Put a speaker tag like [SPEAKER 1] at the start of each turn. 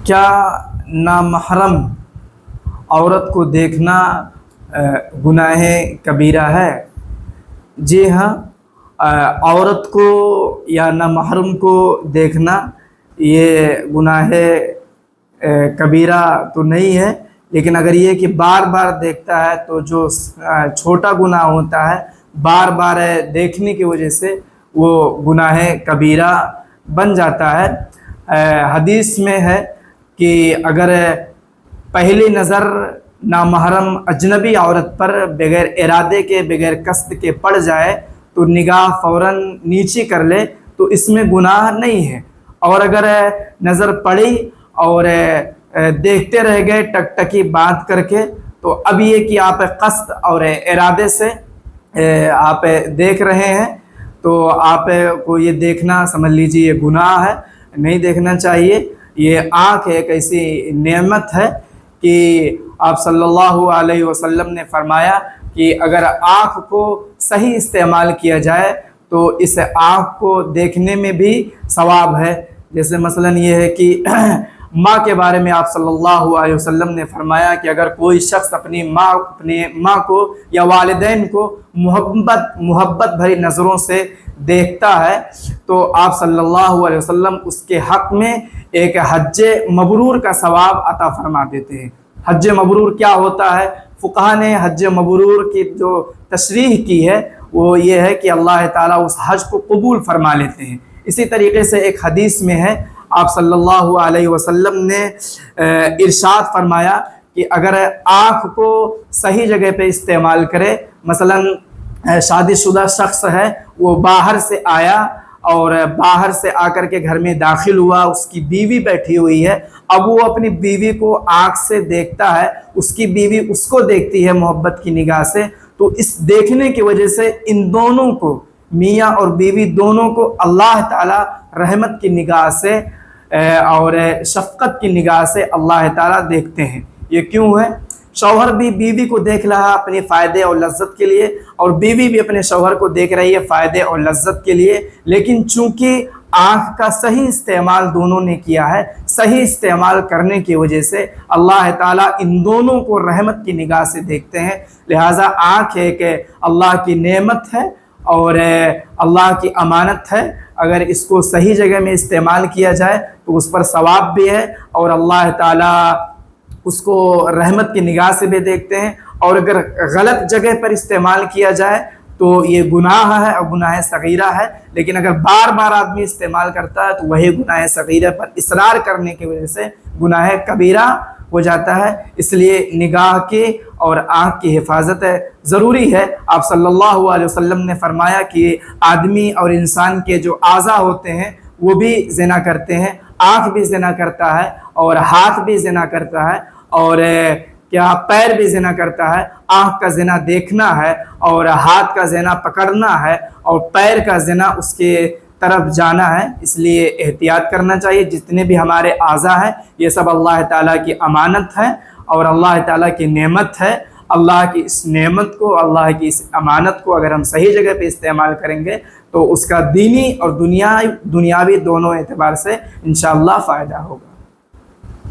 [SPEAKER 1] کیا نامحرم عورت کو دیکھنا گناہ کبیرہ ہے؟ جی ہاں، عورت کو یا نامحرم کو دیکھنا یہ گناہ کبیرہ تو نہیں ہے، لیکن اگر یہ کہ بار بار دیکھتا ہے تو جو چھوٹا گناہ ہوتا ہے بار بار دیکھنے کی وجہ سے وہ گناہ کبیرہ بن جاتا ہے۔ حدیث میں ہے کہ اگر پہلی نظر نامحرم اجنبی عورت پر بغیر ارادے کے بغیر قصد کے پڑ جائے تو نگاہ فوراً نیچی کر لے تو اس میں گناہ نہیں ہے، اور اگر نظر پڑی اور دیکھتے رہ گئے ٹک ٹکی باندھ کر کے تو اب یہ کہ آپ قصد اور ارادے سے آپ دیکھ رہے ہیں تو آپ کو یہ دیکھنا سمجھ لیجیے یہ گناہ ہے، نہیں دیکھنا چاہیے۔ یہ آنکھ ایک ایسی نعمت ہے کہ آپ صلی اللہ علیہ وسلم نے فرمایا کہ اگر آنکھ کو صحیح استعمال کیا جائے تو اس آنکھ کو دیکھنے میں بھی ثواب ہے۔ جیسے مثلا یہ ہے کہ ماں کے بارے میں آپ صلی اللہ علیہ وسلم نے فرمایا کہ اگر کوئی شخص اپنی ماں کو یا والدین کو محبت بھری نظروں سے دیکھتا ہے تو آپ صلی اللہ علیہ وسلم اس کے حق میں ایک حج مبرور کا ثواب عطا فرما دیتے ہیں۔ حج مبرور کیا ہوتا ہے؟ فقہا نے حج مبرور کی جو تشریح کی ہے وہ یہ ہے کہ اللہ تعالیٰ اس حج کو قبول فرما لیتے ہیں۔ اسی طریقے سے ایک حدیث میں ہے آپ صلی اللہ علیہ وسلم نے ارشاد فرمایا کہ اگر آنکھ کو صحیح جگہ پہ استعمال کرے، مثلا شادی شدہ شخص ہے وہ باہر سے آیا اور باہر سے آ کر کے گھر میں داخل ہوا، اس کی بیوی بیٹھی ہوئی ہے، اب وہ اپنی بیوی کو آنکھ سے دیکھتا ہے، اس کی بیوی اس کو دیکھتی ہے محبت کی نگاہ سے، تو اس دیکھنے کی وجہ سے ان دونوں کو، میاں اور بیوی دونوں کو اللہ تعالیٰ رحمت کی نگاہ سے اور شفقت کی نگاہ سے اللہ تعالیٰ دیکھتے ہیں۔ یہ کیوں ہے؟ شوہر بھی بیوی کو دیکھ رہا اپنے فائدے اور لذت کے لیے، اور بیوی بھی اپنے شوہر کو دیکھ رہی ہے فائدے اور لذت کے لیے، لیکن چونکہ آنکھ کا صحیح استعمال دونوں نے کیا ہے، صحیح استعمال کرنے کی وجہ سے اللہ تعالیٰ ان دونوں کو رحمت کی نگاہ سے دیکھتے ہیں۔ لہٰذا آنکھ ایک اللہ کی نعمت ہے اور اللہ کی امانت ہے، اگر اس کو صحیح جگہ میں استعمال کیا جائے تو اس پر ثواب بھی ہے اور اللہ تعالیٰ اس کو رحمت کی نگاہ سے بھی دیکھتے ہیں، اور اگر غلط جگہ پر استعمال کیا جائے تو یہ گناہ ہے اور گناہ صغیرہ ہے، لیکن اگر بار بار آدمی استعمال کرتا ہے تو وہی گناہ صغیرہ پر اصرار کرنے کی وجہ سے گناہ کبیرہ ہو جاتا ہے۔ اس لیے نگاہ کی اور آنکھ کی حفاظت ضروری ہے۔ آپ صلی اللہ علیہ وسلم نے فرمایا کہ آدمی اور انسان کے جو اعضاء ہوتے ہیں وہ بھی زنا کرتے ہیں، آنکھ بھی زنا کرتا ہے اور ہاتھ بھی زنا کرتا ہے اور کیا پیر بھی زنا کرتا ہے۔ آنکھ کا زنا دیکھنا ہے اور ہاتھ کا زنا پکڑنا ہے اور پیر کا زنا اس کے طرف جانا ہے، اس لیے احتیاط کرنا چاہیے۔ جتنے بھی ہمارے اعضاء ہیں یہ سب اللہ تعالیٰ کی امانت ہے اور اللہ تعالیٰ کی نعمت ہے۔ اللہ کی اس نعمت کو، اللہ کی اس امانت کو اگر ہم صحیح جگہ پہ استعمال کریں گے تو اس کا دینی اور دنیاوی دونوں اعتبار سے انشاءاللہ فائدہ ہوگا۔